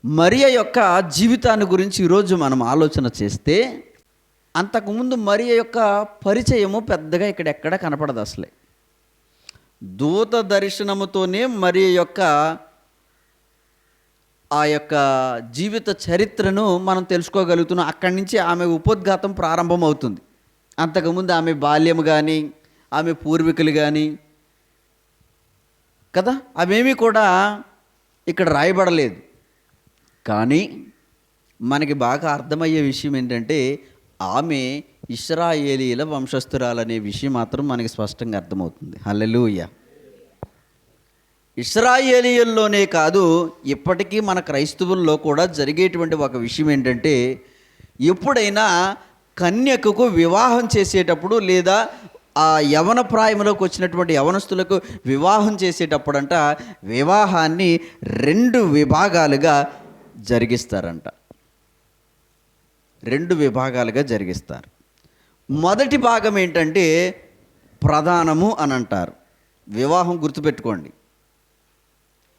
మరియ యొక్క జీవితాన్ని గురించి ఈరోజు మనం ఆలోచన చేస్తే, అంతకుముందు మరియ యొక్క పరిచయము పెద్దగా ఇక్కడెక్కడ కనపడదు అసలే. దూత దర్శనముతోనే మరియ యొక్క ఆ యొక్క జీవిత చరిత్రను మనం తెలుసుకోగలుగుతున్నాం. అక్కడి నుంచి ఆమె ఉపోద్ఘాతం ప్రారంభమవుతుంది. అంతకుముందు ఆమె బాల్యము కానీ, ఆమె పూర్వీకులు కానీ కదా, అవేమీ కూడా ఇక్కడ రాయబడలేదు. కానీ మనకి బాగా అర్థమయ్యే విషయం ఏంటంటే, ఆమె ఇశ్రాయేలీల వంశస్థురాలనే విషయం మాత్రం మనకి స్పష్టంగా అర్థమవుతుంది. హల్లెలూయా. ఇశ్రాయేలీయుల్లోనే కాదు, ఇప్పటికీ మన క్రైస్తవుల్లో కూడా జరిగేటువంటి ఒక విషయం ఏంటంటే, ఎప్పుడైనా కన్యకకు వివాహం చేసేటప్పుడు లేదా ఆ యవన ప్రాయంలోకి వచ్చినటువంటి యవనస్తులకు వివాహం చేసేటప్పుడంట వివాహాన్ని 2 విభాగాలుగా జరిగిస్తారంట. 2 విభాగాలుగా జరిగిస్తారు. మొదటి భాగం ఏంటంటే ప్రధానము అని అంటారు. వివాహం గుర్తుపెట్టుకోండి,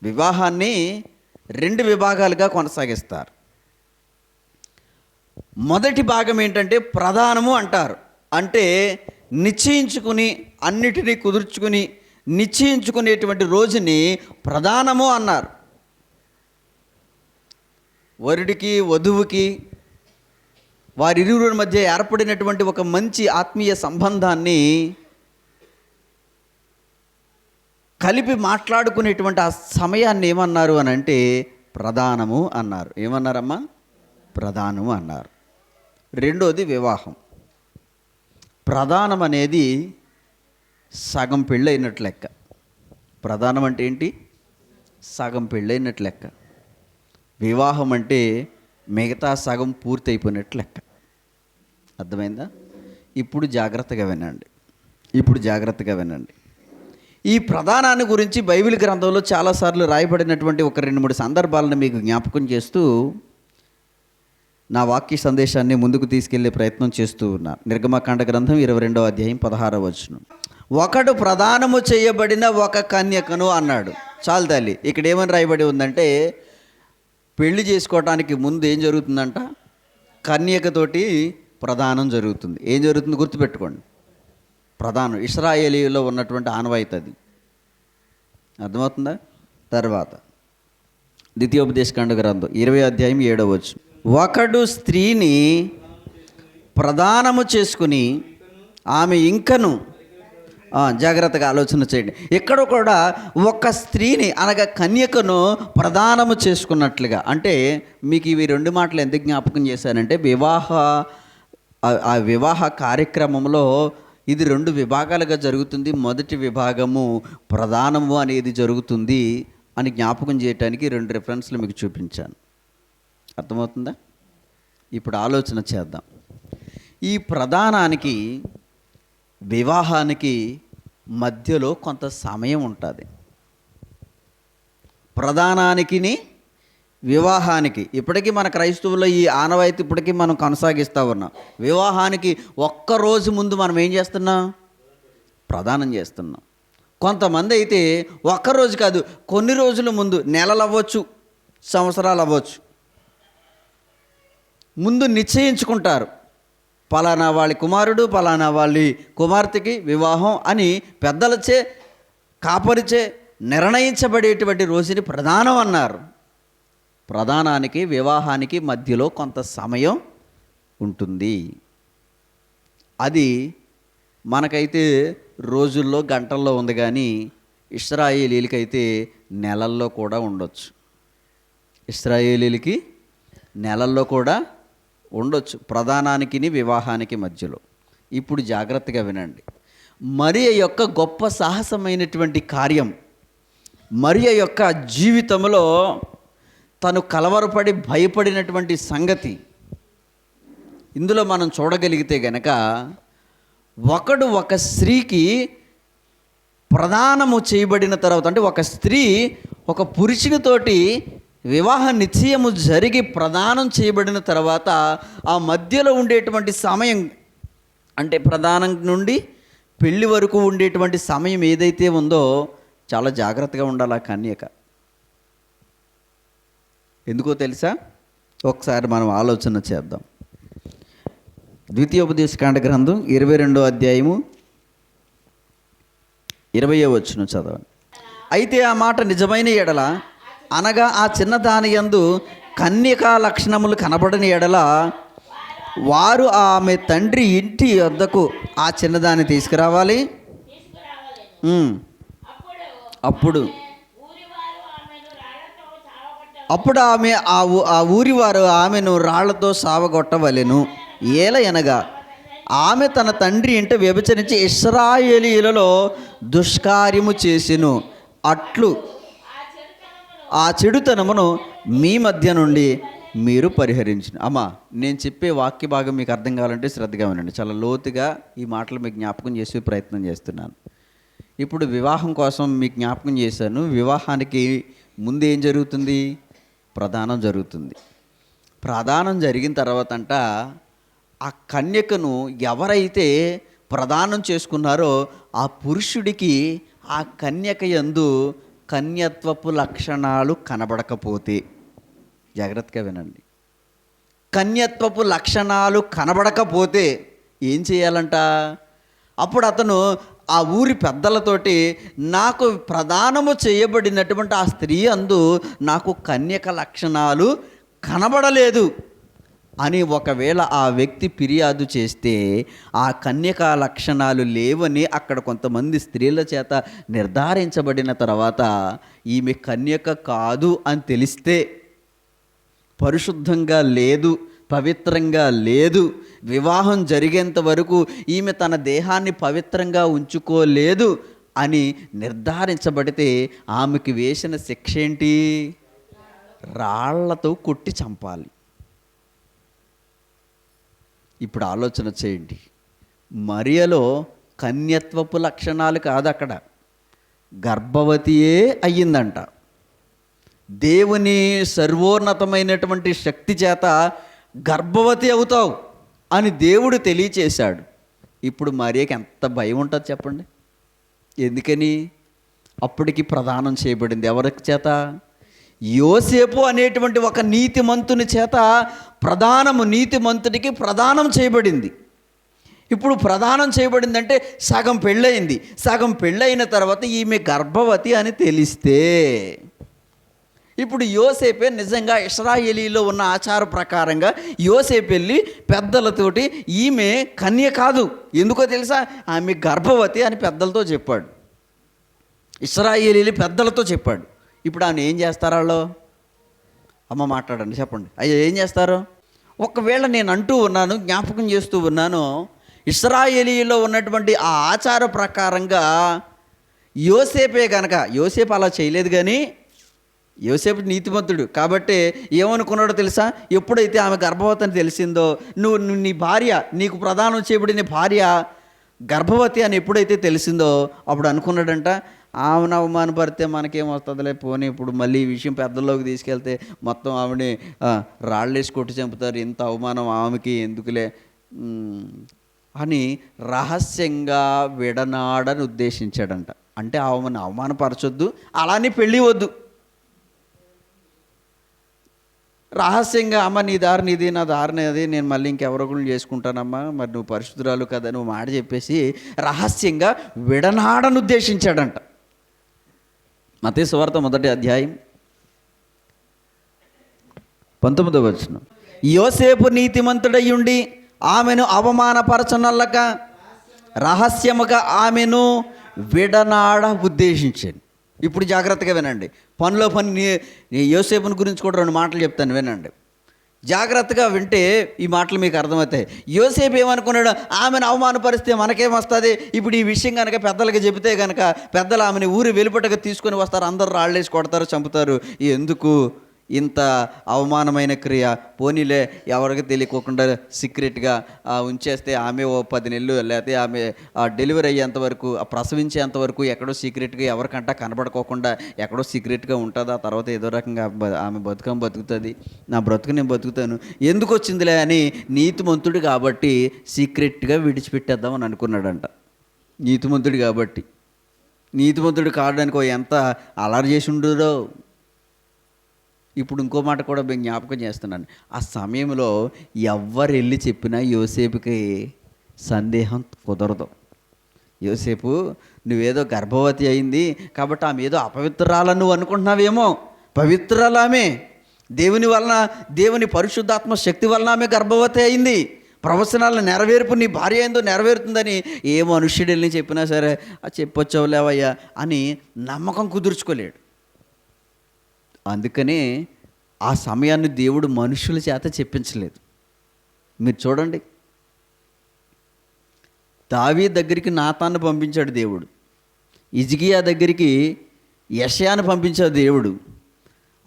వివాహాన్ని 2 విభాగాలుగా కొనసాగిస్తారు. మొదటి భాగం ఏంటంటే ప్రధానము అంటారు. అంటే నిశ్చయించుకుని, అన్నిటినీ కుదుర్చుకుని నిశ్చయించుకునేటువంటి రోజుని ప్రధానము అన్నారు. వరుడికి వధువుకి వారిరువురి మధ్య ఏర్పడినటువంటి ఒక మంచి ఆత్మీయ సంబంధాన్ని కలిపి మాట్లాడుకునేటువంటి ఆ సమయాన్ని ఏమన్నారు అని అంటే ప్రధానము అన్నారు. ఏమన్నారమ్మా? ప్రధానము అన్నారు. రెండోది వివాహం. ప్రధానం అనేది సగం పెళ్ళైనట్లు లెక్క. ప్రధానం అంటే ఏంటి? సగం పెళ్ళైనట్లు లెక్క. వివాహం అంటే మిగతా సగం పూర్తయిపోయినట్లు లెక్క. అర్థమైందా? ఇప్పుడు జాగ్రత్తగా వినండి. ఈ ప్రధానాన్ని గురించి బైబిల్ గ్రంథంలో చాలాసార్లు రాయబడినటువంటి ఒక 2-3 సందర్భాలను మీకు జ్ఞాపకం చేస్తూ నా వాక్య సందేశాన్ని ముందుకు తీసుకెళ్లే ప్రయత్నం చేస్తూ ఉన్నాను. నిర్గమకాండ గ్రంథం 22వ అధ్యాయం 16వ వచనం. ఒకడు ప్రదానము చేయబడిన ఒక కన్యకను అన్నాడు. చాలు తల్లి, ఇక్కడ ఏమని రాయబడి ఉందంటే, పెళ్లి చేసుకోవటానికి ముందు ఏం జరుగుతుందంట? కన్యకతోటి ప్రదానం జరుగుతుంది. ఏం జరుగుతుంది గుర్తుపెట్టుకోండి. ప్రధానం ఇశ్రాయేలీలో ఉన్నటువంటి ఆనవాయితీ అది. అర్థమవుతుందా? తర్వాత ద్వితీయోపదేశకాండ గ్రంథం 20వ అధ్యాయం 7వ వచనం. ఒకడు స్త్రీని ప్రదానము చేసుకుని ఆమె ఇంకను, జాగ్రత్తగా ఆలోచన చేయండి. ఇక్కడ కూడా ఒక స్త్రీని అనగా కన్యకను ప్రదానము చేసుకున్నట్లుగా. అంటే మీకు ఇవి 2 మాటలు ఎందుకు జ్ఞాపకం చేశానంటే, ఆ వివాహ కార్యక్రమంలో ఇది 2 విభాగాలుగా జరుగుతుంది. మొదటి విభాగము ప్రధానము అనేది జరుగుతుంది అని జ్ఞాపకం చేయడానికి 2 రిఫరెన్స్లు మీకు చూపించాను. అర్థమవుతుందా? ఇప్పుడు ఆలోచన చేద్దాం. ఈ ప్రధానానికి వివాహానికి మధ్యలో కొంత సమయం ఉంటుంది. ప్రధానానికి వివాహానికి ఇప్పటికీ మన క్రైస్తవుల్లో ఈ ఆనవాయితీ ఇప్పటికీ మనం కొనసాగిస్తూ ఉన్నాం. వివాహానికి ఒక్కరోజు ముందు మనం ఏం చేస్తున్నాం? ప్రదానం చేస్తున్నాం. కొంతమంది అయితే ఒక్కరోజు కాదు, కొన్ని రోజుల ముందు, నెలలు అవ్వచ్చు, సంవత్సరాలు అవ్వచ్చు, ముందు నిశ్చయించుకుంటారు. పలానా వాళ్ళ కుమారుడు, పలానా వాళ్ళ కుమార్తెకి వివాహం అని పెద్దలచే, కాపరిచే నిర్ణయించబడేటువంటి రోజుని ప్రధానం అన్నారు. ప్రధానానికి వివాహానికి మధ్యలో కొంత సమయం ఉంటుంది. అది మనకైతే రోజుల్లో, గంటల్లో ఉంది. కానీ ఇశ్రాయేలీలకైతే నెలల్లో కూడా ఉండొచ్చు. ఇశ్రాయేలీలకి నెలల్లో కూడా ఉండొచ్చు, ప్రధానానికి వివాహానికి మధ్యలో. ఇప్పుడు జాగ్రత్తగా వినండి. మరియ యొక్క గొప్ప సాహసమైనటువంటి కార్యం, మరియ యొక్క జీవితంలో తను కలవరపడి భయపడినటువంటి సంగతి ఇందులో మనం చూడగలిగితే గనక, ఒకడు ఒక స్త్రీకి ప్రదానము చేయబడిన తర్వాత, అంటే ఒక స్త్రీ ఒక పురుషునితోటి వివాహ నిశ్చయము జరిగి ప్రదానం చేయబడిన తర్వాత ఆ మధ్యలో ఉండేటువంటి సమయం, అంటే ప్రదానం నుండి పెళ్లి వరకు ఉండేటువంటి సమయం ఏదైతే ఉందో చాలా జాగ్రత్తగా ఉండాలి ఆ కన్యక. ఎందుకో తెలుసా? ఒకసారి మనం ఆలోచన చేద్దాం. ద్వితీయోపదేశకాండ గ్రంథం 22వ అధ్యాయము 20వ వచనం చదవండి. అయితే ఆ మాట నిజమైన ఎడల, అనగా ఆ చిన్నదాని యందు కన్యకా లక్షణములు కనబడని ఎడల, వారు ఆమె తండ్రి ఇంటి వద్దకు ఆ చిన్నదాన్ని తీసుకురావాలి. అప్పుడు ఆమె ఆ ఊరి వారు ఆమెను రాళ్లతో సావగొట్టవలెను. ఏలయనగా ఆమె తన తండ్రి ఇంట వ్యభిచరించి ఇశ్రాయేలీయులలో దుష్కార్యము చేసెను. అట్లు ఆ చెడుతనమును మీ మధ్య నుండి మీరు పరిహరించిన. అమ్మా, నేను చెప్పే వాక్య భాగం మీకు అర్థం కావాలంటే శ్రద్ధగా వినండి. చాలా లోతుగా ఈ మాటలు మీకు జ్ఞాపకం చేసే ప్రయత్నం చేస్తున్నాను. ఇప్పుడు వివాహం కోసం మీకు జ్ఞాపకం చేశాను. వివాహానికి ముందు ఏం జరుగుతుంది? ప్రదానం జరుగుతుంది. ప్రదానం జరిగిన తర్వాత అంట ఆ కన్యకను ఎవరైతే ప్రదానం చేసుకున్నారో ఆ పురుషుడికి ఆ కన్యక యందు కన్యత్వపు లక్షణాలు కనబడకపోతే, జాగ్రత్తగా వినండి, కన్యత్వపు లక్షణాలు కనబడకపోతే ఏం చేయాలంట? అప్పుడు అతను ఆ ఊరి పెద్దలతోటి, నాకు ప్రదానము చేయబడినటువంటి ఆ స్త్రీ అందు నాకు కన్యక లక్షణాలు కనబడలేదు అని ఒకవేళ ఆ వ్యక్తి ఫిర్యాదు చేస్తే, ఆ కన్యకా లక్షణాలు లేవని అక్కడ కొంతమంది స్త్రీల చేత నిర్ధారించబడిన తర్వాత ఈమె కన్యక కాదు అని తెలిస్తే, పరిశుద్ధంగా లేదు, పవిత్రంగా లేదు, వివాహం జరిగేంత వరకు ఈమె తన దేహాన్ని పవిత్రంగా ఉంచుకోలేదు అని నిర్ధారించబడితే ఆమెకి వేసిన శిక్ష ఏంటి? రాళ్లతో కొట్టి చంపాలి. ఇప్పుడు ఆలోచన చేయండి. మరియలో కన్యత్వపు లక్షణాలు కాదు, అక్కడ గర్భవతియే అయ్యిందంట. దేవుని సర్వోన్నతమైనటువంటి శక్తి చేత గర్భవతి అవుతావు అని దేవుడు తెలియచేశాడు. ఇప్పుడు మరియకి ఎంత భయం ఉంటుంది చెప్పండి. ఎందుకని? అప్పటికి ప్రదానం చేయబడింది. ఎవరికి చేత? యోసేపు అనేటువంటి ఒక నీతిమంతుని చేత నీతిమంతుడికి ప్రదానం చేయబడింది. ఇప్పుడు ప్రదానం చేయబడిందంటే సగం పెళ్ళయింది. సగం పెళ్ళైన తర్వాత ఈమె గర్భవతి అని తెలిస్తే, ఇప్పుడు యోసేపే నిజంగా ఇశ్రాయేలీలో ఉన్న ఆచార ప్రకారంగా యోసేపు వెళ్ళి పెద్దలతోటి ఈమె కన్య కాదు, ఎందుకో తెలుసా, ఆమె గర్భవతి అని పెద్దలతో చెప్పాడు. ఇశ్రాయేలీలు పెద్దలతో చెప్పాడు. ఇప్పుడు ఆయన ఏం చేస్తారు? వాళ్ళు అమ్మ మాట్లాడండి, చెప్పండి. అయ్యో ఏం చేస్తారు? ఒకవేళ నేను అంటూ ఉన్నాను, జ్ఞాపకం చేస్తూ ఉన్నాను, ఇశ్రాయేలీలో ఉన్నటువంటి ఆ ఆచార ప్రకారంగా యోసేపే కనుక, యోసేపు అలా చేయలేదు, కానీ యోసేపు నీతిమంతుడు కాబట్టి ఏమనుకున్నాడో తెలుసా? ఎప్పుడైతే ఆమె గర్భవతి అని తెలిసిందో, నువ్వు నీ భార్య, నీకు ప్రదానం చేయబడిన భార్య గర్భవతి అని ఎప్పుడైతే తెలిసిందో అప్పుడు అనుకున్నాడంట, ఆమెను అవమానపడితే మనకేం వస్తుందిలే, పోనీ ఇప్పుడు మళ్ళీ ఈ విషయం పెద్దల్లోకి తీసుకెళ్తే మొత్తం ఆమెని రాళ్ళేసి కొట్టి చంపుతారు, ఇంత అవమానం ఆమెకి ఎందుకులే అని రహస్యంగా విడనాడని ఉద్దేశించాడంట. అంటే ఆమెను అవమానపరచొద్దు, అలానే పెళ్ళి వద్దు, రహస్యంగా, అమ్మ నీ దారి నీది, నా దారిని అది, నేను మళ్ళీ ఇంకెవరొకరు చేసుకుంటానమ్మా, మరి నువ్వు పరిశుద్ధురాలు కదా, నువ్వు మాట చెప్పేసి రహస్యంగా విడనాడని ఉద్దేశించాడంట. మత్తయి సువార్త 1వ అధ్యాయం 19వ వచనం. యోసేపు నీతిమంతుడయ్యుండి ఆమెను అవమానపరచనల్లక రహస్యముగా ఆమెను విడనాడ ఉద్దేశించాను. ఇప్పుడు జాగ్రత్తగా వినండి. పనిలో పని యోసేపుని గురించి కూడా 2 మాటలు చెప్తాను, వినండి. జాగ్రత్తగా వింటే ఈ మాటలు మీకు అర్థమవుతాయి. యోసేపు ఏమనుకున్నాడు? ఆమెను అవమానపరిస్తే మనకేమొస్తుంది? ఇప్పుడు ఈ విషయం కనుక పెద్దలకి చెబితే కనుక పెద్దలు ఆమెను ఊరి వెలుపటగా తీసుకొని వస్తారు, అందరూ రాళ్ళేసి కొడతారు, చంపుతారు. ఎందుకు ఇంత అవమానమైన క్రియ? పోనీలే ఎవరికి తెలియకోకుండా సీక్రెట్గా ఉంచేస్తే ఆమె ఓ 10 నెలలు, లేకపోతే ఆమె డెలివరీ అయ్యేంతవరకు, ప్రసవించేంతవరకు ఎక్కడో సీక్రెట్గా ఎవరికంటా కనబడుకోకుండా ఎక్కడో సీక్రెట్గా ఉంటుంది. ఆ తర్వాత ఏదో రకంగా ఆమె బతుకుతుంది, నా బ్రతుకు నేను బతుకుతాను, ఎందుకు వచ్చిందిలే అని నీతిమంతుడు కాబట్టి సీక్రెట్గా విడిచిపెట్టేద్దామని అనుకున్నాడంట. నీతిమంతుడు కాబట్టి. నీతిమంతుడు కావడానికి ఎంత అలర్ చేసి ఉండదో. ఇప్పుడు ఇంకో మాట కూడా మేము జ్ఞాపకం చేస్తున్నాను. ఆ సమయంలో ఎవ్వరు వెళ్ళి చెప్పినా యోసేపుకి సందేహం కుదరదు. యోసేపు, నువ్వేదో గర్భవతి అయింది కాబట్టి ఆమె ఏదో అపవిత్రాలని నువ్వు అనుకుంటున్నావేమో. పవిత్రాలామే, దేవుని వలన, దేవుని పరిశుద్ధాత్మ శక్తి వలన ఆమె గర్భవతి అయింది. ప్రవచనాల నెరవేర్పు నీ భార్య ఏందో నెరవేరుతుందని ఏ మనుష్యుడు వెళ్ళి చెప్పినా సరే చెప్పొచ్చావులేవయ్యా అని నమ్మకం కుదుర్చుకోలేడు. అందుకనే ఆ సమయాన్ని దేవుడు మనుషుల చేత చెప్పించలేదు. మీరు చూడండి, దావీదు దగ్గరికి నాతాన్ని పంపించాడు దేవుడు, హిజ్కియా దగ్గరికి యెషయాను పంపించాడు దేవుడు.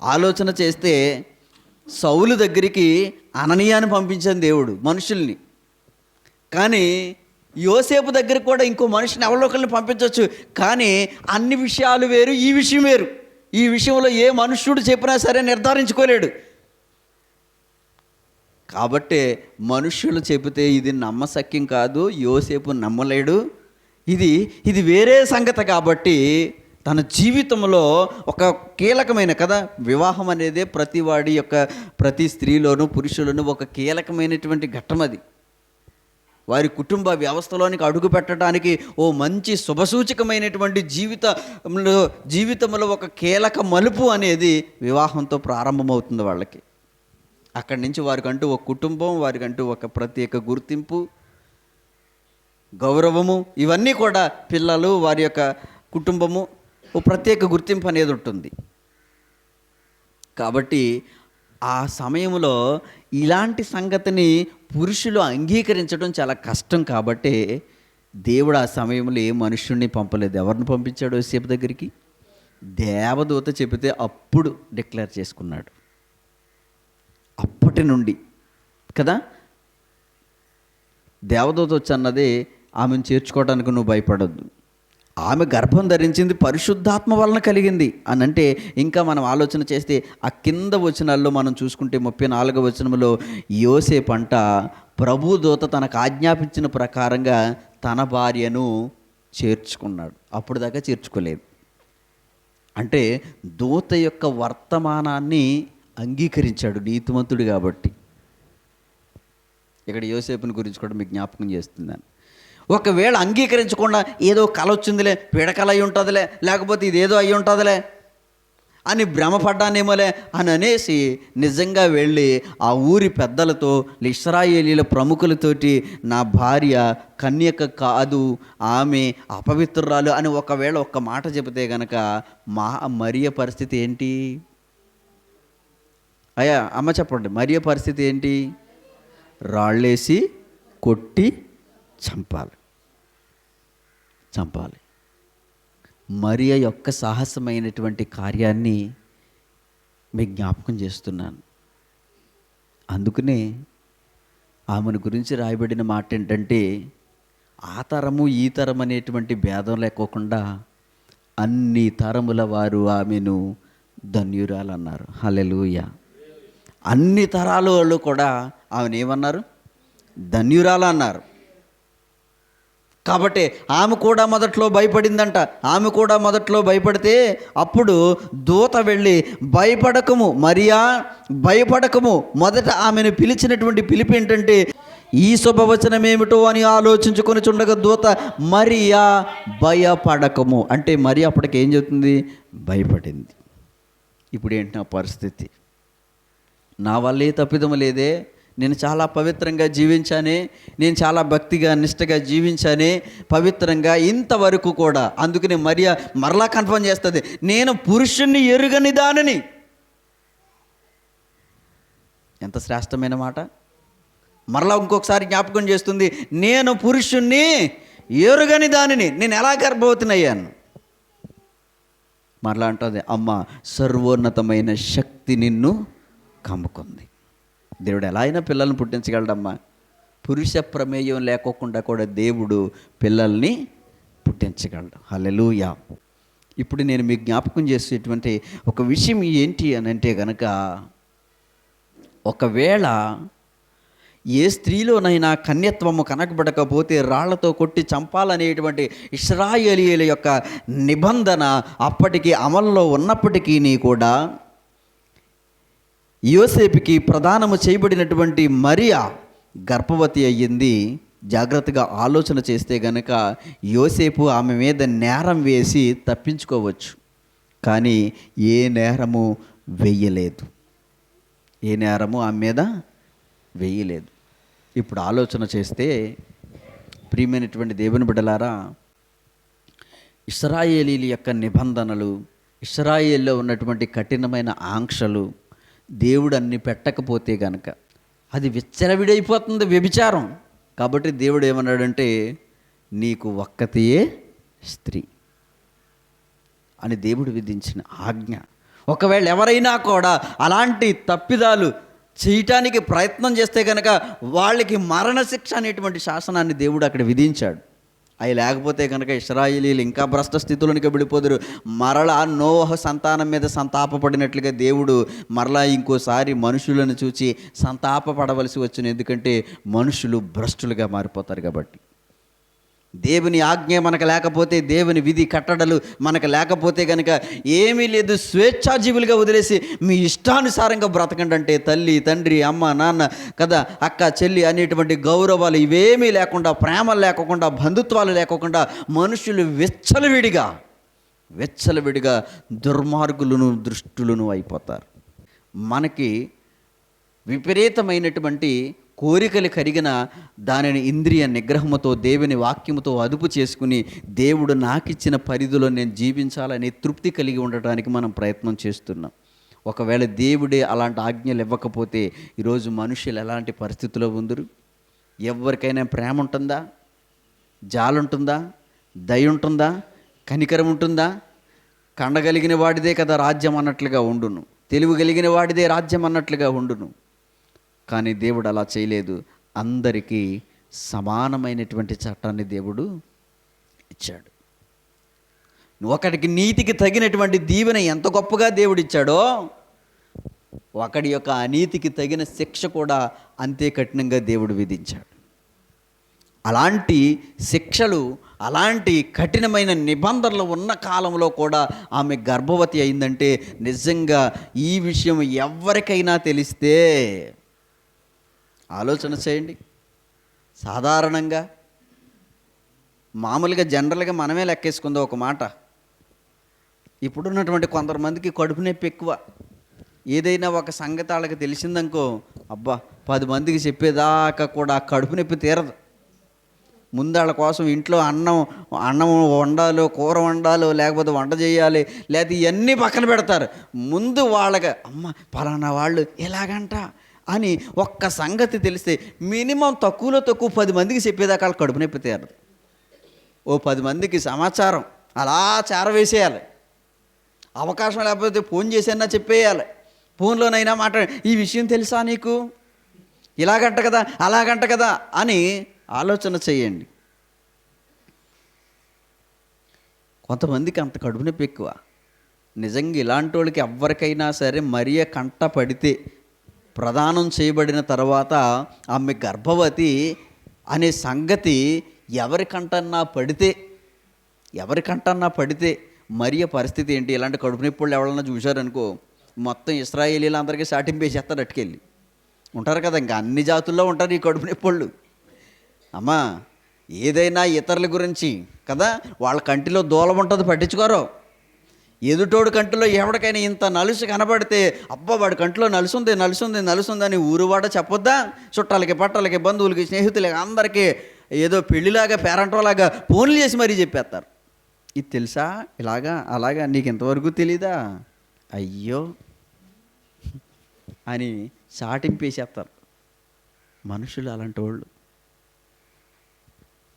ఆలోచన చేస్తే సౌలు దగ్గరికి అననీయాను పంపించాను దేవుడు మనుషుల్ని. కానీ యోసేపు దగ్గర కూడా ఇంకో మనిషిని ఎవరో ఒకరిని పంపించవచ్చు. కానీ అన్ని విషయాలు వేరు, ఈ విషయం వేరు. ఈ విషయంలో ఏ మనుష్యుడు చెప్పినా సరే నిర్ధారించుకోలేడు. కాబట్టి మనుష్యులు చెబితే ఇది నమ్మశక్యం కాదు, యోసేపు నమ్మలేడు. ఇది వేరే సంగతి. కాబట్టి తన జీవితంలో ఒక కీలకమైన కదా, వివాహం అనేది ప్రతి స్త్రీలోనూ పురుషులను ఒక కీలకమైనటువంటి ఘట్టం. అది వారి కుటుంబ వ్యవస్థలోనికి అడుగు పెట్టడానికి ఓ మంచి శుభసూచకమైనటువంటి జీవితంలో ఒక కీలక మలుపు అనేది వివాహంతో ప్రారంభమవుతుంది వాళ్ళకి. అక్కడి నుంచి వారికంటూ ఒక కుటుంబం, వారికంటూ ఒక ప్రత్యేక గుర్తింపు, గౌరవము, ఇవన్నీ కూడా పిల్లలు, వారి యొక్క కుటుంబము, ఓ ప్రత్యేక గుర్తింపు అనేది ఉంటుంది. కాబట్టి ఆ సమయంలో ఇలాంటి సంగతిని పురుషులు అంగీకరించడం చాలా కష్టం. కాబట్టి దేవుడు ఆ సమయంలో ఏ మనుష్యుడిని పంపలేదు. ఎవరిని పంపించాడు యోసేపు దగ్గరికి? దేవదూత చెబితే అప్పుడు డిక్లేర్ చేసుకున్నాడు. అప్పటి నుండి కదా, దేవదూత వచ్చి అన్నది, ఆమెను చేర్చుకోవడానికి నువ్వు భయపడొద్దు, ఆమె గర్భం ధరించింది పరిశుద్ధాత్మ వలన కలిగింది అని అంటే, ఇంకా మనం ఆలోచన చేస్తే ఆ కింద వచనాల్లో మనం చూసుకుంటే 34వ వచనంలో యోసేపు అంట ప్రభుదూత తనకు ఆజ్ఞాపించిన ప్రకారంగా తన భార్యను చేర్చుకున్నాడు. అప్పుడు దాకా చేర్చుకోలేదు. అంటే దూత యొక్క వర్తమానాన్ని అంగీకరించాడు నీతిమంతుడు కాబట్టి. ఇక్కడ యోసేపుని గురించి కూడా మీకు జ్ఞాపకం చేస్తున్నాను. ఒకవేళ అంగీకరించకుండా ఏదో కల వచ్చిందిలే, పీడకల అయి ఉంటుందిలే, లేకపోతే ఇదేదో అయి ఉంటుందిలే అని భ్రమపడ్డానేమోలే అని అనేసి నిజంగా వెళ్ళి ఆ ఊరి పెద్దలతో, ఇశ్రాయేలీల ప్రముఖులతోటి నా భార్య కన్యక కాదు, ఆమె అపవిత్రురాలు అని ఒకవేళ ఒక్క మాట చెబితే గనక మరియ పరిస్థితి ఏంటి? అయ్యా అమ్మ చెప్పండి, మరియ పరిస్థితి ఏంటి? రాళ్ళేసి కొట్టి చంపాలి. మరియ యొక్క సాహసమైనటువంటి కార్యాన్ని మీకు జ్ఞాపకం చేస్తున్నాను. అందుకనే ఆమెను గురించి రాయబడిన మాట ఏంటంటే, ఆ తరము ఈ తరం అనేటువంటి భేదం లేకోకుండా అన్ని తరముల వారు ఆమెను ధన్యురాలన్నారు. హల్లెలూయా. అన్ని తరాల వాళ్ళు కూడా ఆమెను ఏమన్నారు? ధన్యురాలు అన్నారు. కాబట్టి ఆమె కూడా మొదట్లో భయపడిందంట. ఆమె కూడా మొదట్లో భయపడితే అప్పుడు దూత వెళ్ళి భయపడకము మరియా, భయపడకము. మొదట ఆమెను పిలిచినటువంటి పిలుపు ఏంటంటే, ఈ శుభవచనం ఏమిటో అని ఆలోచించుకొని చుండగా దూత మరియా భయపడకము అంటే, మరి అప్పటికి ఏం చెప్తుంది? భయపడింది. ఇప్పుడు ఏంటి నా పరిస్థితి? నా వల్లే తప్పిదము లేదే, నేను చాలా పవిత్రంగా జీవించానే, నేను చాలా భక్తిగా నిష్టగా జీవించానే, పవిత్రంగా ఇంతవరకు కూడా. అందుకని మరియా మరలా కన్ఫర్మ్ చేస్తుంది, నేను పురుషుణ్ణి ఎరుగని దానిని. ఎంత శ్రేష్టమైన మాట! మరలా ఇంకొకసారి జ్ఞాపకం చేస్తుంది, నేను పురుషుణ్ణి ఎరుగని దానిని, నేను ఎలా గర్భవతినయ్యాను. మరలా అంటుంది, అమ్మ సర్వోన్నతమైన శక్తి నిన్ను కమ్ముకుంది. దేవుడు ఎలా అయినా పిల్లల్ని పుట్టించగలడమ్మా. పురుష ప్రమేయం లేకోకుండా కూడా దేవుడు పిల్లల్ని పుట్టించగలడు. హల్లెలూయా. ఇప్పుడు నేను మీకు జ్ఞాపకం చేసేటువంటి ఒక విషయం ఏంటి అని అంటే గనక, ఒకవేళ ఏ స్త్రీలోనైనా కన్యత్వము కనకబడకపోతే రాళ్లతో కొట్టి చంపాలనేటువంటి ఇశ్రాయేలీయుల యొక్క నిబంధన అప్పటికి అమల్లో ఉన్నప్పటికీ కూడా యోసేపుకి ప్రదానము చేయబడినటువంటి మరియా గర్భవతి అయ్యింది. జాగ్రత్తగా ఆలోచన చేస్తే గనక యోసేపు ఆమె మీద నేరం వేసి తప్పించుకోవచ్చు, కానీ ఏ నేరము వెయ్యలేదు. ఏ నేరము ఆమె మీద వెయ్యలేదు. ఇప్పుడు ఆలోచన చేస్తే ప్రియమైనటువంటి దేవుని బిడ్డలారా, ఇశ్రాయేలీల యొక్క నిబంధనలు, ఇశ్రాయేల్లో ఉన్నటువంటి కఠినమైన ఆంక్షలు దేవుడు అన్ని పెట్టకపోతే గనక అది విచ్చలవిడైపోతుంది, వ్యభిచారం. కాబట్టి దేవుడు ఏమన్నాడంటే, నీకు ఒక్కతియే స్త్రీ అని దేవుడు విధించిన ఆజ్ఞ. ఒకవేళ ఎవరైనా కూడా అలాంటి తప్పిదాలు చేయటానికి ప్రయత్నం చేస్తే కనుక వాళ్ళకి మరణశిక్ష అనేటువంటి శాసనాన్ని దేవుడు అక్కడ విధించాడు. అవి లేకపోతే కనుక ఇశ్రాయేలీలు ఇంకా భ్రష్ట స్థితిలోనికి వెళ్ళిపోదురు. మరలా నోవహ సంతానం మీద సంతాపపడినట్లుగా దేవుడు మరలా ఇంకోసారి మనుషులను చూచి సంతాపపడవలసి వచ్చును. ఎందుకంటే మనుషులు భ్రష్టులుగా మారిపోతారు కాబట్టి. దేవుని ఆజ్ఞ మనకు లేకపోతే, దేవుని విధి కట్టడలు మనకు లేకపోతే కనుక ఏమీ లేదు, స్వేచ్ఛాజీవులుగా వదిలేసి మీ ఇష్టానుసారంగా బ్రతకండి అంటే తల్లి, తండ్రి, అమ్మ, నాన్న కదా, అక్క, చెల్లి అనేటువంటి గౌరవాలు ఇవేమీ లేకుండా, ప్రేమలు లేకుండా, బంధుత్వాలు లేకుండా మనుషులు వెచ్చలవిడిగా దుర్మార్గులను, దుష్టులను అయిపోతారు. మనకి విపరీతమైనటువంటి కోరికలు కరిగిన దానిని ఇంద్రియ నిగ్రహముతో, దేవుని వాక్యముతో అదుపు చేసుకుని దేవుడు నాకిచ్చిన పరిధిలో నేను జీవించాలని తృప్తి కలిగి ఉండటానికి మనం ప్రయత్నం చేస్తున్నాం. ఒకవేళ దేవుడే అలాంటి ఆజ్ఞలు ఇవ్వకపోతే ఈరోజు మనుషులు ఎలాంటి పరిస్థితిలో ఉందరు? ఎవరికైనా ప్రేమ ఉంటుందా? జాలి ఉంటుందా? దయ ఉంటుందా? కనికరం ఉంటుందా? కండగలిగిన వాడిదే కదా రాజ్యం అన్నట్లుగా ఉండును, తెలివి కలిగిన వాడిదే రాజ్యం అన్నట్లుగా ఉండును. కానీ దేవుడు అలా చేయలేదు. అందరికీ సమానమైనటువంటి చట్టాన్ని దేవుడు ఇచ్చాడు. ఒకడికి నీతికి తగినటువంటి దీవెన ఎంత గొప్పగా దేవుడు ఇచ్చాడో, ఒకడి యొక్క అనీతికి తగిన శిక్ష కూడా అంతే కఠినంగా దేవుడు విధించాడు. అలాంటి శిక్షలు, అలాంటి కఠినమైన నిబంధనలు ఉన్న కాలంలో కూడా ఆమె గర్భవతి అయిందంటే నిజంగా ఈ విషయం ఎవరికైనా తెలిస్తే ఆలోచన చేయండి. సాధారణంగా మామూలుగా జనరల్గా మనమే లెక్కేసుకుందాం ఒక మాట. ఇప్పుడున్నటువంటి కొంతమందికి కడుపు నొప్పి ఎక్కువ. ఏదైనా ఒక సంగతి వాళ్ళకి తెలిసిందనుకో, అబ్బా 10 మందికి చెప్పేదాకా కూడా కడుపు నొప్పి తీరదు. ముందు వాళ్ళ కోసం ఇంట్లో అన్నం వండాలో, కూర వండాలో, లేకపోతే వంట చేయాలి, లేకపోతే ఇవన్నీ పక్కన పెడతారు. ముందు వాళ్ళకి అమ్మ పలానా వాళ్ళు ఎలాగంట అని ఒక్క సంగతి తెలిస్తే మినిమం తక్కువలో తక్కువ 10 మందికి చెప్పేదాకా వాళ్ళు కడుపు నొప్పి తీరదు. ఓ 10 మందికి సమాచారం అలా చేరవేసేయాలి. అవకాశం లేకపోతే ఫోన్ చేసైనా చెప్పేయాలి. ఫోన్లోనైనా మాట్లాడి, ఈ విషయం తెలుసా నీకు, ఇలాగంట కదా, అలాగంట కదా అని ఆలోచన చేయండి. కొంతమందికి అంత కడుపు నొప్పి ఎక్కువ. నిజంగా ఇలాంటి వాళ్ళకి ఎవరికైనా సరే మరియ కంట పడితే, ప్రదానం చేయబడిన తర్వాత ఆమె గర్భవతి అనే సంగతి ఎవరికంటన్నా పడితే మరియ పరిస్థితి ఏంటి? ఇలాంటి కడుపు నొప్పులు ఎవరన్నా చూశారనుకో, మొత్తం ఇశ్రాయేలీలు అందరికీ సాటింపేసేస్తారు. అట్టుకెళ్ళి ఉంటారు కదా, ఇంకా అన్ని జాతుల్లో ఉంటారు ఈ కడుపు నొప్పుళ్ళు. అమ్మా ఏదైనా ఇతరుల గురించి కదా, వాళ్ళ కంటిలో దూలం ఉంటుంది, పట్టించుకోరు. ఎదుటోడు కంటిలో ఎవరికైనా ఇంత నలుసు కనబడితే, అబ్బా వాడి కంటిలో నలుసుంది అని ఊరువాడ చెప్పొద్దా? చుట్టాలకి, పట్టాలకి, బంధువులకి, స్నేహితులకి అందరికీ ఏదో పెళ్ళిలాగా, పేరంటోలాగా ఫోన్లు చేసి మరీ చెప్పేస్తారు. ఇది తెలుసా, ఇలాగా అలాగా, నీకు ఇంతవరకు తెలీదా, అయ్యో అని చాటింపేసేస్తారు మనుషులు. అలాంటి వాళ్ళు.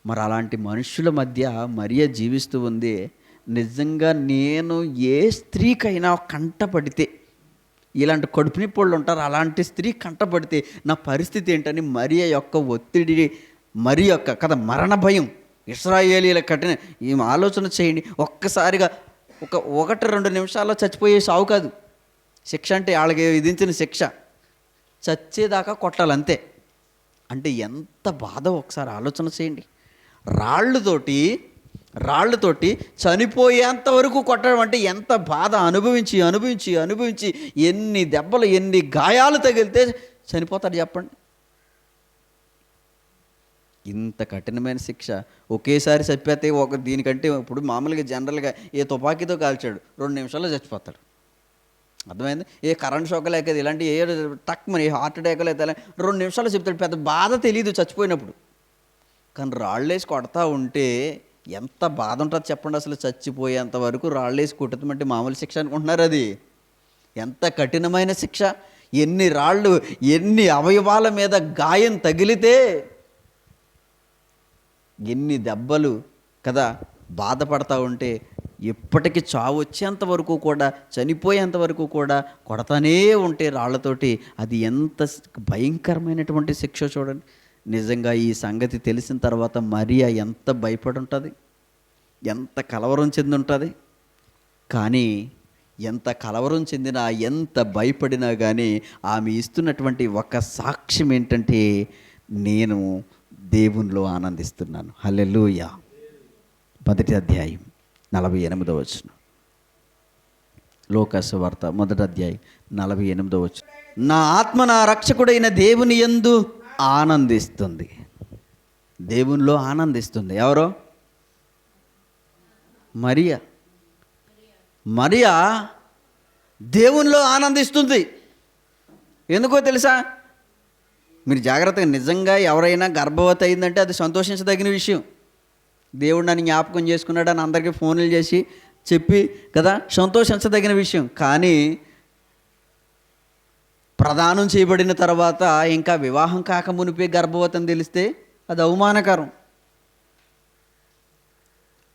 మరి అలాంటి మనుషుల మధ్య మరియ జీవిస్తూ ఉంది. నిజంగా నేను ఏ స్త్రీకైనా కంటపడితే, ఇలాంటి కడుపు నొప్పుళ్ళు ఉంటారు, అలాంటి స్త్రీ కంటపడితే నా పరిస్థితి ఏంటని మరియ యొక్క ఒత్తిడి, మరి యొక్క కదా మరణ భయం, ఇశ్రాయేలీల కఠిన ఈ ఆలోచన చేయండి. ఒక్కసారిగా 1-2 నిమిషాల్లో చచ్చిపోయే సావు కాదు. శిక్ష అంటే వాళ్ళకి విధించిన శిక్ష, చచ్చేదాకా కొట్టాలంతే. అంటే ఎంత బాధ ఒకసారి ఆలోచన చేయండి. రాళ్ళతోటి రాళ్ళతోటి చనిపోయేంత వరకు కొట్టడం అంటే ఎంత బాధ. అనుభవించి అనుభవించి అనుభవించి ఎన్ని దెబ్బలు, ఎన్ని గాయాలు తగిలితే చనిపోతాడు చెప్పండి. ఇంత కఠినమైన శిక్ష ఒకేసారి చచ్చిపోతే దీనికంటే ఇప్పుడు మామూలుగా జనరల్గా ఏ తుపాకీతో కాల్చాడు 2 నిమిషాల్లో చచ్చిపోతాడు. అర్థమైంది? ఏ కరెంట్ షాక్ లేక ఇలాంటి ఏ టక్ మరి హార్ట్ అటాక్ లేక 2 నిమిషాల్లో చెప్తాడు. పెద్ద బాధ తెలియదు చచ్చిపోయినప్పుడు. కానీ రాళ్ళేసి కొడతా ఉంటే ఎంత బాధ ఉంటుంది చెప్పండి. అసలు చచ్చిపోయేంత వరకు రాళ్ళేసి కొట్టుతామంటే మామూలు శిక్ష అనుకుంటున్నారు. అది ఎంత కఠినమైన శిక్ష. ఎన్ని రాళ్ళు, ఎన్ని అవయవాల మీద గాయం తగిలితే, ఎన్ని దెబ్బలు కదా, బాధపడతా ఉంటే ఎప్పటికీ చావు వచ్చేంత వరకు కూడా, చనిపోయేంత వరకు కూడా కొడతానే ఉంటే రాళ్లతోటి. అది ఎంత భయంకరమైనటువంటి శిక్ష చూడండి. నిజంగా ఈ సంగతి తెలిసిన తర్వాత మరియా ఎంత భయపడి ఉంటుంది, ఎంత కలవరం చెంది ఉంటుంది. కానీ ఎంత కలవరం చెందినా, ఎంత భయపడినా కానీ ఆమె ఇస్తున్నటువంటి ఒక సాక్ష్యం ఏంటంటే, నేను దేవునిలో ఆనందిస్తున్నాను. హల్లెలూయా. 1వ అధ్యాయం 48వ వచనం. లోకాసు వార్త 1వ అధ్యాయం 48వ వచనం. నా ఆత్మ నా రక్షకుడైన దేవుని యందు ఆనందిస్తుంది. దేవునిలో ఆనందిస్తుంది. ఎవరో? మరియా. మరియా దేవునిలో ఆనందిస్తుంది. ఎందుకో తెలుసా? మీరు జాగ్రత్తగా, నిజంగా ఎవరైనా గర్భవతి అయిందంటే అది సంతోషించదగిన విషయం. దేవుడు నన్ను జ్ఞాపకం చేసుకున్నాడు అని అందరికీ ఫోన్లు చేసి చెప్పి కదా సంతోషించదగిన విషయం. కానీ ప్రదానం చేయబడిన తర్వాత ఇంకా వివాహం కాక మునిపే గర్భవతి అని తెలిస్తే అది అవమానకరం.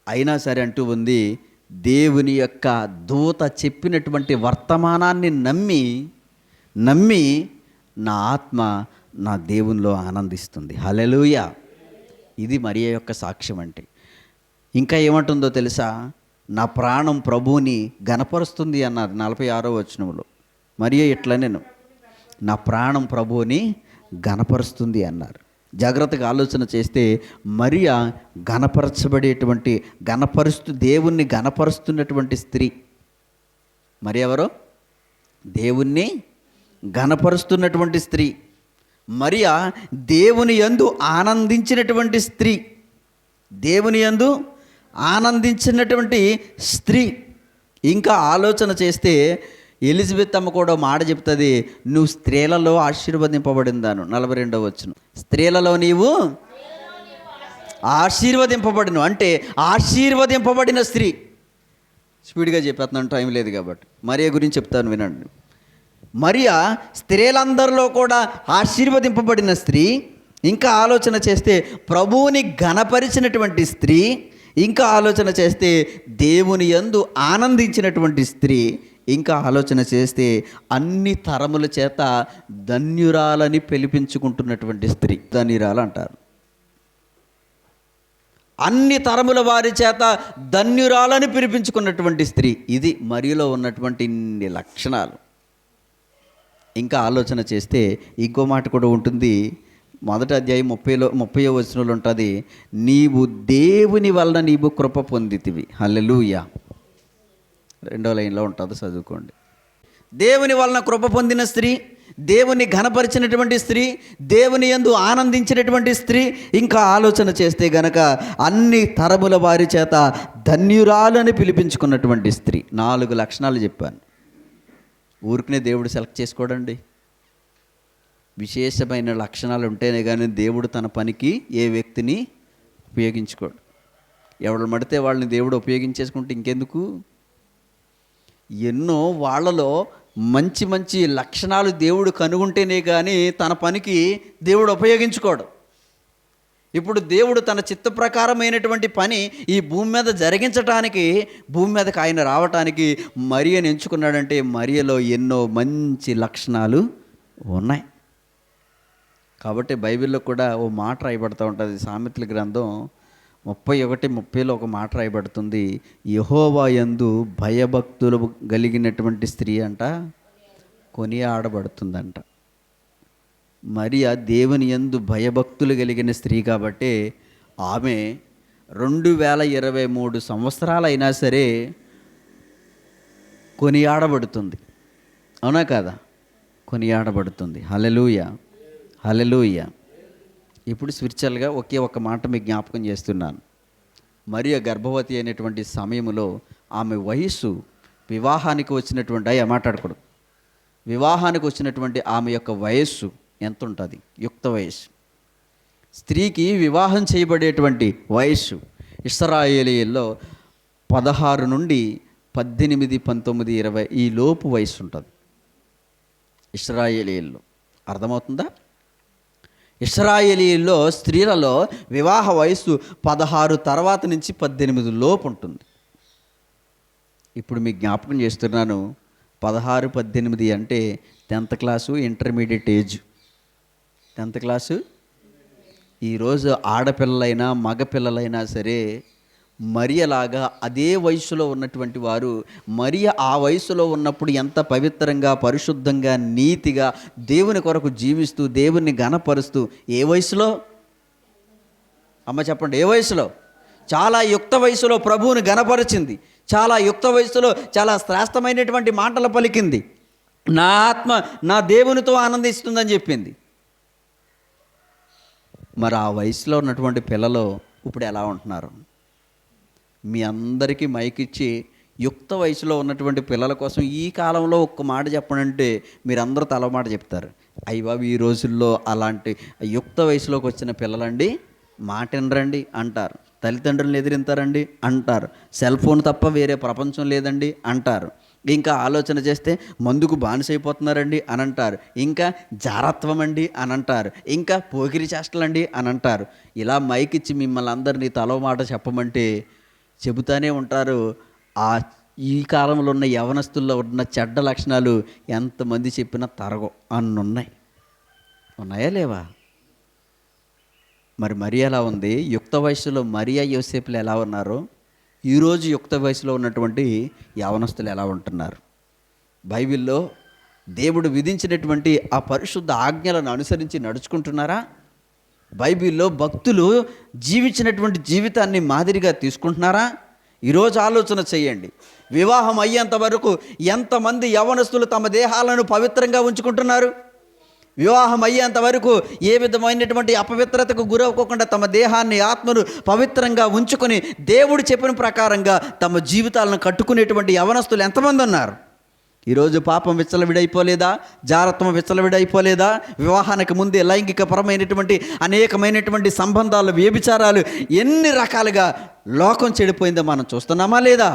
అయినా సరే అంటూ ఉంది, దేవుని యొక్క దూత చెప్పినటువంటి వర్తమానాన్ని నమ్మి నా ఆత్మ నా దేవునిలో ఆనందిస్తుంది. హల్లెలూయా. ఇది మరియ యొక్క సాక్ష్యం అంటే. ఇంకా ఏమంటుందో తెలుసా? నా ప్రాణం ప్రభువుని గనపరుస్తుంది అన్నారు 46వ వచనంలో. మరియ ఇట్లా, నేను నా ప్రాణం ప్రభువుని గనపరుస్తుంది అన్నారు. జాగ్రత్తగా ఆలోచన చేస్తే మరియ దేవుణ్ణి గనపరుస్తున్నటువంటి స్త్రీ. మరి ఎవరో? దేవుణ్ణి గనపరుస్తున్నటువంటి స్త్రీ. మరియా దేవుని యందు ఆనందించినటువంటి స్త్రీ. దేవుని యందు ఆనందించినటువంటి స్త్రీ. ఇంకా ఆలోచన చేస్తే ఎలిజబెత్ అమ్మ కూడా మాట చెప్తుంది, నువ్వు స్త్రీలలో ఆశీర్వదింపబడిందాను. 42వ వచనం. స్త్రీలలో నీవు ఆశీర్వదింపబడిను అంటే ఆశీర్వదింపబడిన స్త్రీ. స్పీడ్గా చెప్పేస్తున్నాను, టైం లేదు కాబట్టి. మరియ గురించి చెప్తాను వినండి. మరియా స్త్రీలందరిలో కూడా ఆశీర్వదింపబడిన స్త్రీ. ఇంకా ఆలోచన చేస్తే ప్రభువుని ఘనపరిచినటువంటి స్త్రీ. ఇంకా ఆలోచన చేస్తే దేవుని యందు ఆనందించినటువంటి స్త్రీ. ఇంకా ఆలోచన చేస్తే అన్ని తరముల చేత ధన్యురాలని పిలిపించుకుంటున్నటువంటి స్త్రీ. ధన్యురాలు అంటారు. అన్ని తరముల వారి చేత ధన్యురాలని పిలిపించుకున్నటువంటి స్త్రీ. ఇది మరియలో ఉన్నటువంటి ఇన్ని లక్షణాలు. ఇంకా ఆలోచన చేస్తే ఇంకో మాట కూడా ఉంటుంది. 1వ అధ్యాయం 30వ వచనంలో ఉంటుంది, నీవు దేవుని వలన నీవు కృప పొందితివి. హల్లెలూయా. 2వ లైన్లో ఉంటుంది, చదువుకోండి. దేవుని వలన కృప పొందిన స్త్రీ, దేవుని ఘనపరిచినటువంటి స్త్రీ, దేవుని యందు ఆనందించినటువంటి స్త్రీ. ఇంకా ఆలోచన చేస్తే గనక అన్ని తరముల వారి చేత ధన్యురాలని పిలిపించుకున్నటువంటి స్త్రీ. 4 లక్షణాలు చెప్పాను. ఊరికనే దేవుడు సెలెక్ట్ చేసుకోడండి. విశేషమైన లక్షణాలు ఉంటేనే కానీ దేవుడు తన పనికి ఏ వ్యక్తిని ఉపయోగించుకోడు. ఎవరు మడితే వాళ్ళని దేవుడు ఉపయోగించేసుకుంటే ఇంకెందుకు? ఎన్నో వాళ్ళలో మంచి మంచి లక్షణాలు దేవుడు కనుగొంటేనే కానీ తన పనికి దేవుడు ఉపయోగించుకోడు. ఇప్పుడు దేవుడు తన చిత్త ప్రకారమైనటువంటి పని ఈ భూమి మీద జరిగించటానికి, భూమి మీదకి ఆయన రావటానికి మరియను ఎంచుకున్నాడంటే మరియలో ఎన్నో మంచి లక్షణాలు ఉన్నాయి. కాబట్టి బైబిల్లో కూడా ఓ మాట రాయబడుతూ ఉంటుంది. సామెతల గ్రంథం 31:30లో ఒక మాట రాయబడుతుంది, యెహోవా యందు భయభక్తులు కలిగినటువంటి స్త్రీ అంట కొనియాడబడుతుందంట. మరియ దేవుని యందు భయభక్తులు కలిగిన స్త్రీ కాబట్టి ఆమె 2023 సంవత్సరాలైనా సరే కొనియాడబడుతుంది. అవునా కాదా? కొనియాడబడుతుంది. హల్లెలూయా, హల్లెలూయా. ఇప్పుడు స్పిరిచువల్గా ఒకే ఒక మాట మీకు జ్ఞాపకం చేస్తున్నాను. మరియ గర్భవతి అయినటువంటి సమయంలో ఆమె వయస్సు వివాహానికి వచ్చినటువంటి మాట్లాడకూడదు, వివాహానికి వచ్చినటువంటి ఆమె యొక్క వయస్సు ఎంత ఉంటుంది? యుక్త వయస్సు. స్త్రీకి వివాహం చేయబడేటువంటి వయస్సు ఇశ్రాయేలీయుల్లో 16 నుండి 18, 19, 20 ఈ లోపు వయస్సు ఉంటుంది ఇశ్రాయేలీయుల్లో. అర్థమవుతుందా? ఇశ్రాయేలీయుల్లో స్త్రీలలో వివాహ వయస్సు 16 తర్వాత నుంచి 18 లోపు ఉంటుంది. ఇప్పుడు మీకు జ్ఞాపకం చేస్తున్నాను, 16, 18 అంటే 10th class, intermediate age. 10th class. ఈరోజు ఆడపిల్లలైనా మగపిల్లలైనా సరే మరియలాగా అదే వయసులో ఉన్నటువంటి వారు, మరియ ఆ వయసులో ఉన్నప్పుడు ఎంత పవిత్రంగా, పరిశుద్ధంగా, నీతిగా దేవుని కొరకు జీవిస్తూ దేవుణ్ణి ఘనపరుస్తూ, ఏ వయసులో అమ్మ చెప్పండి, ఏ వయసులో? చాలా యుక్త వయసులో ప్రభువుని ఘనపరిచింది. చాలా యుక్త వయసులో చాలా శ్రేష్టమైనటువంటి మాటలు పలికింది. నా ఆత్మ నా దేవునితో ఆనందిస్తుందని చెప్పింది. మరి ఆ వయసులో ఉన్నటువంటి పిల్లలు ఇప్పుడు ఎలా ఉంటున్నారు? మీ అందరికీ మైక్ ఇచ్చి యుక్త వయసులో ఉన్నటువంటి పిల్లల కోసం ఈ కాలంలో ఒక్క మాట చెప్పనంటే మీరందరూ తల మాట చెప్తారు. అయ్య బాబు, ఈ రోజుల్లో అలాంటి యుక్త వయసులోకి వచ్చిన పిల్లలండి మాట వినరండి అంటారు, తల్లిదండ్రులను ఎదిరింతారండి అంటారు, సెల్ ఫోన్ తప్ప వేరే ప్రపంచం లేదండి అంటారు, ఇంకా ఆలోచన చేస్తే మందుకు బానిసైపోతున్నారండి అని అంటారు, ఇంకా జారత్వం అండి అని అంటారు, ఇంకా పోకిరి చేష్టలండి అని అంటారు. ఇలా మైక్ ఇచ్చి మిమ్మల్ని అందరినీ తలో మాట చెప్పమంటే చెబుతానే ఉంటారు. ఈ కాలంలో ఉన్న యవనస్తుల్లో ఉన్న చెడ్డ లక్షణాలు ఎంతమంది చెప్పినా తరగో అన్నున్నాయి. ఉన్నాయా లేవా? మరి మరియ ఎలా ఉంది? యుక్త వయసులో మరియా యోసేపులు ఎలా ఉన్నారో ఈరోజు యుక్త వయసులో ఉన్నటువంటి యవనస్తులు ఎలా ఉంటున్నారు? బైబిల్లో దేవుడు విధించినటువంటి ఆ పరిశుద్ధ ఆజ్ఞలను అనుసరించి నడుచుకుంటున్నారా? బైబిల్లో భక్తులు జీవించినటువంటి జీవితాన్ని మాదిరిగా తీసుకుంటున్నారా? ఈరోజు ఆలోచన చేయండి. వివాహం అయ్యేంత వరకు ఎంతమంది యవనస్తులు తమ దేహాలను పవిత్రంగా ఉంచుకుంటున్నారు? వివాహం అయ్యేంత వరకు ఏ విధమైనటువంటి అపవిత్రతకు గురవ్వకుండా తమ దేహాన్ని, ఆత్మను పవిత్రంగా ఉంచుకొని దేవుడు చెప్పిన ప్రకారంగా తమ జీవితాలను కట్టుకునేటువంటి యవనస్తులు ఎంతమంది ఉన్నారు? ఈరోజు పాపం విచ్చలవిడైపోలేదా? జారత్వం విచ్చలవిడైపోలేదా? వివాహానికి ముందే లైంగిక పరమైనటువంటి అనేకమైనటువంటి సంబంధాలు, వ్యభిచారాలు, ఎన్ని రకాలుగా లోకం చెడిపోయిందో మనం చూస్తున్నామా లేదా?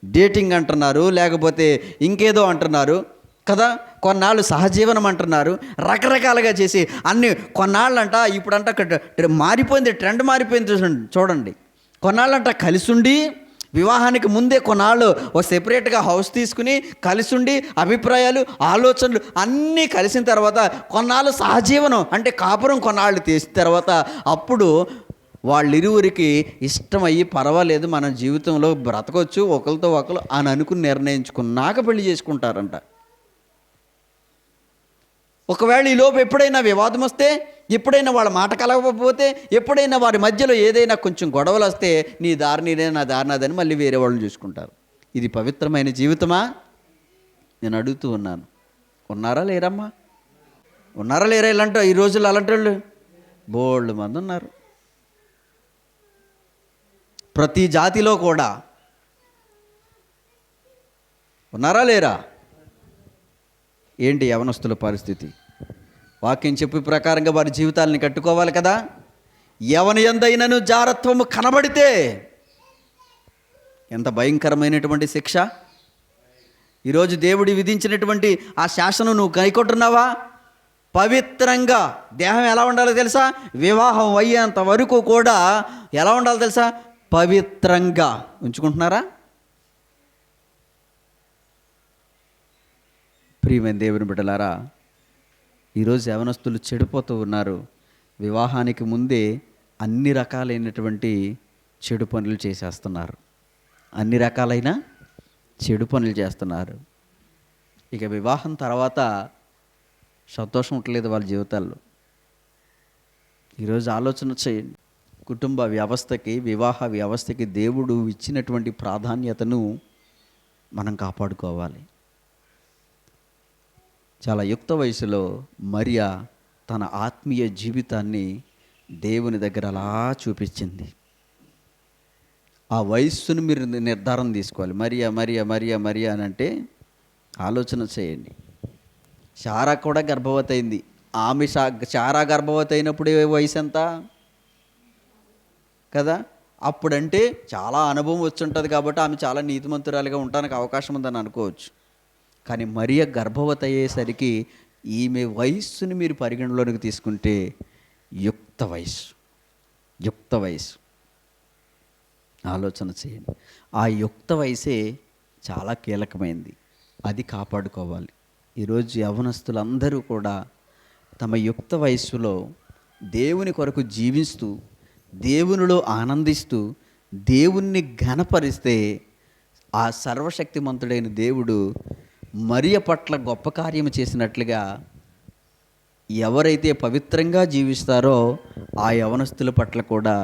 డేటింగ్ అంటున్నారు, లేకపోతే ఇంకేదో అంటున్నారు కదా, కొన్నాళ్ళు సహజీవనం అంటున్నారు, రకరకాలుగా చేసి అన్ని కొన్నాళ్ళంట ఇప్పుడంట మారిపోయింది, ట్రెండ్ మారిపోయింది. చూడండి, కొన్నాళ్ళంట కలిసుండి వివాహానికి ముందే కొన్నాళ్ళు ఓ సెపరేట్గా హౌస్ తీసుకుని కలిసుండి అభిప్రాయాలు, ఆలోచనలు అన్నీ కలిసిన తర్వాత కొన్నాళ్ళు సహజీవనం అంటే కాపురం కొన్నాళ్ళు తీసిన తర్వాత అప్పుడు వాళ్ళిరువురికి ఇష్టమయ్యి పర్వాలేదు మన జీవితంలో బ్రతకొచ్చు ఒకరితో ఒకరు అని అనుకుని నిర్ణయించుకున్నాక పెళ్లి చేసుకుంటారంట. ఒకవేళ ఈలోపు ఎప్పుడైనా వివాదం వస్తే, ఎప్పుడైనా వాళ్ళ మాట కలగకపోతే, ఎప్పుడైనా వారి మధ్యలో ఏదైనా కొంచెం గొడవలు వస్తే నీ దారి నీదే, నా దారి నాదని మళ్ళీ వేరే వాళ్ళని చూసుకుంటారు. ఇది పవిత్రమైన జీవితమా? నేను అడుగుతూ ఉన్నాను. ఉన్నారా లేరమ్మా? ఉన్నారా లేరా? ఇలాంటి ఈ రోజుల్లో అలాంటి వాళ్ళు బోల్డ్ మంది ఉన్నారు. ప్రతి జాతిలో కూడా ఉన్నారా లేరా? ఏంటి యవనస్తుల పరిస్థితి? వాక్యం చెప్పే ప్రకారంగా వారి జీవితాలని కట్టుకోవాలి కదా. ఎవని యందైనను జారత్వము కనబడితే ఎంత భయంకరమైనటువంటి శిక్ష! ఈరోజు దేవుడు విధించినటువంటి ఆ శాసనం నువ్వు కైకొంటున్నావా? పవిత్రంగా దేహం ఎలా ఉండాలో తెలుసా? వివాహం అయ్యేంత వరకు కూడా ఎలా ఉండాలో తెలుసా? పవిత్రంగా ఉంచుకుంటున్నారా? ప్రియమైన దేవుని బిడ్డలారా, ఈరోజు యవనస్తులు చెడిపోతూ ఉన్నారు. వివాహానికి ముందే అన్ని రకాలైనటువంటి చెడు పనులు చేసేస్తున్నారు. అన్ని రకాలైన చెడు పనులు చేస్తున్నారు. ఇక వివాహం తర్వాత సంతోషం ఉండలేదు వాళ్ళ జీవితాల్లో. ఈరోజు ఆలోచన చేయండి. కుటుంబ వ్యవస్థకి, వివాహ వ్యవస్థకి దేవుడు ఇచ్చినటువంటి ప్రాధాన్యతను మనం కాపాడుకోవాలి. చాలా యుక్త వయసులో మరియా తన ఆత్మీయ జీవితాన్ని దేవుని దగ్గర అలా చూపించింది. ఆ వయస్సును మీరు నిర్ధారణ తీసుకోవాలి. మరియా మరియా మరియా మరియా అని అంటే ఆలోచన చేయండి. శారా కూడా గర్భవతి అయింది. శారా గర్భవతి అయినప్పుడు వయసు ఎంత కదా? అప్పుడంటే చాలా అనుభవం వచ్చి ఉంటుంది కాబట్టి ఆమె చాలా నీతిమంతురాలుగా ఉండడానికి అవకాశం ఉందని అనుకోవచ్చు. కానీ మరియ గర్భవతి అయ్యేసరికి ఈమె వయస్సుని మీరు పరిగణలోనికి తీసుకుంటే యుక్త వయసు ఆలోచన చేయండి. ఆ యుక్త వయసే చాలా కీలకమైంది. అది కాపాడుకోవాలి. ఈరోజు యవ్వనస్తులందరూ కూడా తమ యుక్త వయస్సులో దేవుని కొరకు జీవిస్తూ, దేవునిలో ఆనందిస్తూ, దేవుణ్ణి ఘనపరిస్తే ఆ సర్వశక్తిమంతుడైన దేవుడు మరియ పట్ల గొప్ప కార్యం చేసినట్లుగా ఎవరైతే పవిత్రంగా జీవిస్తారో ఆ యవనస్తుల పట్ల కూడా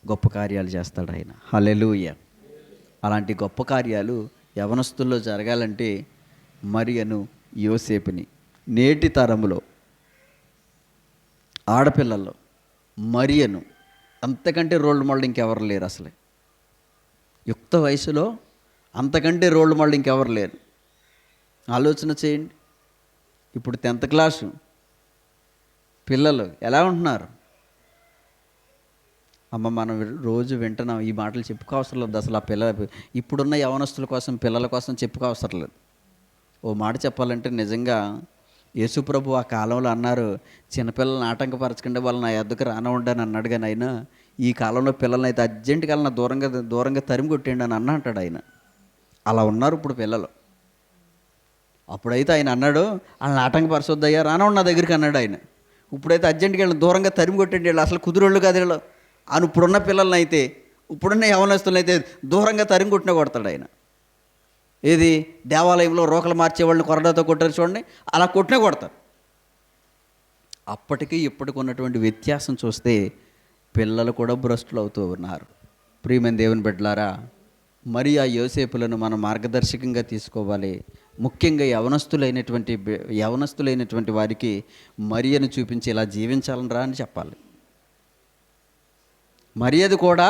గొప్ప కార్యాలు చేస్తాడు ఆయన. హల్లెలూయా. అలాంటి గొప్ప కార్యాలు యవనస్తుల్లో జరగాలంటే మరియను, యోసేపుని, నేటి తరములో ఆడపిల్లల్లో మరియను అంతకంటే రోల్ మోడల్ ఇంకెవరు లేరు. అసలే యుక్త వయసులో అంతకంటే రోల్ మోడల్ ఇంకెవరు లేరు. ఆలోచన చేయండి. ఇప్పుడు 10th క్లాసు పిల్లలు ఎలా ఉంటున్నారు? అమ్మ, మనం రోజు వింటున్నాం ఈ మాటలు, చెప్పుకోవసరం లేదు అసలు. ఆ ఇప్పుడున్న యవనస్తుల కోసం, పిల్లల కోసం చెప్పుకోవసరం లేదు. ఓ మాట చెప్పాలంటే నిజంగా యేసుప్రభు ఆ కాలంలో అన్నారు, చిన్నపిల్లల్ని ఆటంకపరచకుండా వాళ్ళు నా ఎద్దుకు రానివ్వండి అన్నాడు. కానీ ఆయన ఈ కాలంలో పిల్లల్ని అయితే అర్జెంటుగా వాళ్ళని దూరంగా తరిమి కొట్టేయండి అని అంటాడు ఆయన. అలా ఉన్నారు ఇప్పుడు పిల్లలు. అప్పుడైతే ఆయన అన్నాడు, వాళ్ళని ఆటంకపరచొద్దయ్యా, రానివ్వండి నా దగ్గరికి అన్నాడు ఆయన. ఇప్పుడైతే అర్జెంటుగా వీళ్ళని దూరంగా తరిమి కొట్టండి, వీళ్ళు అసలు కుదురోళ్ళు కాదు వీళ్ళు అని ఇప్పుడున్న పిల్లల్ని అయితే, ఇప్పుడున్న యవనస్తులను అయితే దూరంగా తరిమి కొట్టినా కొడతాడు ఆయన. ఏది దేవాలయంలో రోకలు మార్చేవాళ్ళని కొరడాతో కొట్టారు చూడండి, అలా కొట్టినా కొడతారు. అప్పటికి ఇప్పటికి ఉన్నటువంటి వ్యత్యాసం చూస్తే పిల్లలు కూడా భ్రష్టులు అవుతూ ఉన్నారు. ప్రియమైన దేవుని బిడ్డలారా, మరి ఆ యోసేపులను మనం మార్గదర్శకంగా తీసుకోవాలి. ముఖ్యంగా యవనస్తులైనటువంటి వారికి మరియను చూపించి ఇలా జీవించాలని రా అని చెప్పాలి. మరియది కూడా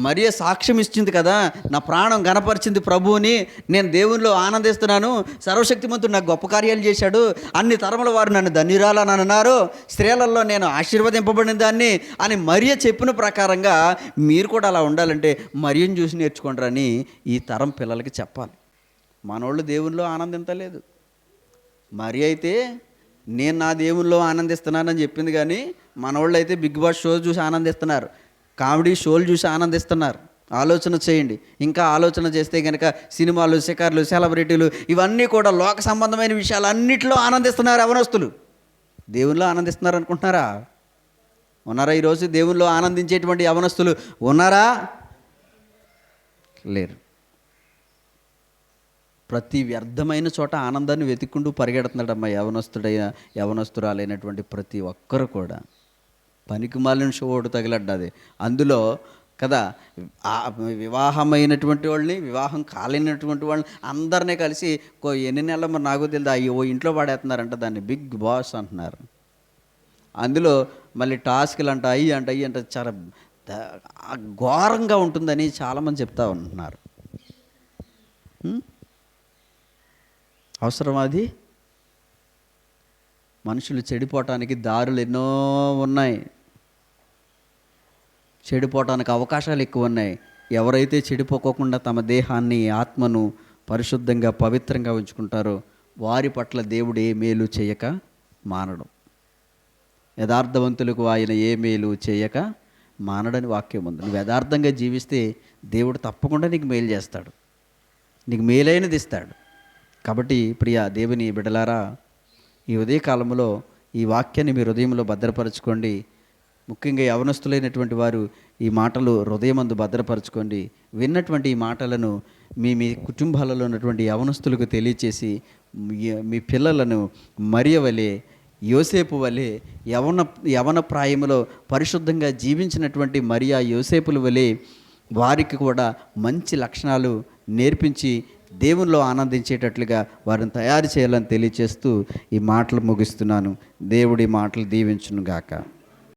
మరియ సాక్ష్యం ఇచ్చింది కదా, నా ప్రాణం గణపరిచింది ప్రభువుని, నేను దేవునిలో ఆనందిస్తున్నాను, సర్వశక్తిమంతుడు నాకు గొప్ప కార్యాలు చేశాడు, అన్ని తరముల వారు నన్ను ధన్యురాలని అన్నారు, స్త్రీలలో నేను ఆశీర్వదింపబడిన దాన్ని అని మరియ చెప్పిన ప్రకారంగా మీరు కూడా అలా ఉండాలంటే మరియను చూసి నేర్చుకుంటారని ఈ తరం పిల్లలకి చెప్పాలి. మనోళ్ళు దేవునిలో ఆనందించలేదు. మరి అయితే నేను నా దేవునిలో ఆనందిస్తున్నానని చెప్పింది, కానీ మనోళ్ళు అయితే బిగ్ బాస్ షో చూసి ఆనందిస్తున్నారు, కామెడీ షోలు చూసి ఆనందిస్తున్నారు. ఆలోచన చేయండి. ఇంకా ఆలోచన చేస్తే కనుక సినిమాలు, షికార్లు, సెలబ్రిటీలు ఇవన్నీ కూడా లోక సంబంధమైన విషయాలు అన్నింటిలో ఆనందిస్తున్నారు యవనస్తులు. దేవునిలో ఆనందిస్తున్నారు అనుకుంటున్నారా? ఉన్నారా? ఈరోజు దేవునిలో ఆనందించేటువంటి యవనస్తులు ఉన్నారా? లేరు. ప్రతి వ్యర్థమైన చోట ఆనందాన్ని వెతుక్కుంటూ పరిగెడుతున్నాడమ్మా యవనస్తురాలైనటువంటి ప్రతి ఒక్కరు కూడా. పనికి మాలిన షో ఒకటి తగిలడ్డది అందులో కదా. వివాహమైనటువంటి వాళ్ళని, వివాహం కాలేనటువంటి వాళ్ళని అందరినీ కలిసి ఎన్ని నెలలు మరి నాకు తెలియదు ఓ ఇంట్లో పడేస్తున్నారంట, దాన్ని బిగ్ బాస్ అంటున్నారు. అందులో మళ్ళీ టాస్క్లు అంట, అయ్యి అంట చాలా ఘోరంగా ఉంటుందని చాలామంది చెప్తా ఉంటున్నారు. అవసరం అది? మనుషులు చెడిపోవటానికి దారులు ఎన్నో ఉన్నాయి, చెడిపోవటానికి అవకాశాలు ఎక్కువ ఉన్నాయి. ఎవరైతే చెడిపోకోకుండా తమ దేహాన్ని, ఆత్మను పరిశుద్ధంగా, పవిత్రంగా ఉంచుకుంటారో వారి పట్ల దేవుడు ఏ మేలు చేయక మానడం. యథార్థవంతులకు ఆయన ఏ మేలు చేయక మానడని వాక్యం ఉంది. నువ్వు యథార్థంగా జీవిస్తే దేవుడు తప్పకుండా నీకు మేలు చేస్తాడు, నీకు మేలైనది ఇస్తాడు. కాబట్టి ప్రియ దేవుని బిడ్డలారా, ఈ ఉదయకాలంలో ఈ వాక్యాన్ని మీ హృదయంలో భద్రపరచుకోండి. ముఖ్యంగా యవనస్తులైనటువంటి వారు ఈ మాటలు హృదయమందు భద్రపరచుకోండి. విన్నటువంటి ఈ మాటలను మీ కుటుంబాలలో ఉన్నటువంటి యవనస్తులకు తెలియచేసి మీ పిల్లలను మరియ వలె యోసేపు వలె యవన ప్రాయములో పరిశుద్ధంగా జీవించినటువంటి మరియా యోసేపుల వలె వారికి కూడా మంచి లక్షణాలు నేర్పించి దేవునిలో ఆనందించేటట్లుగా వారిని తయారు చేయాలని తెలియచేస్తూ ఈ మాటలు ముగిస్తున్నాను. దేవుడి మాటలు దీవించును గాక.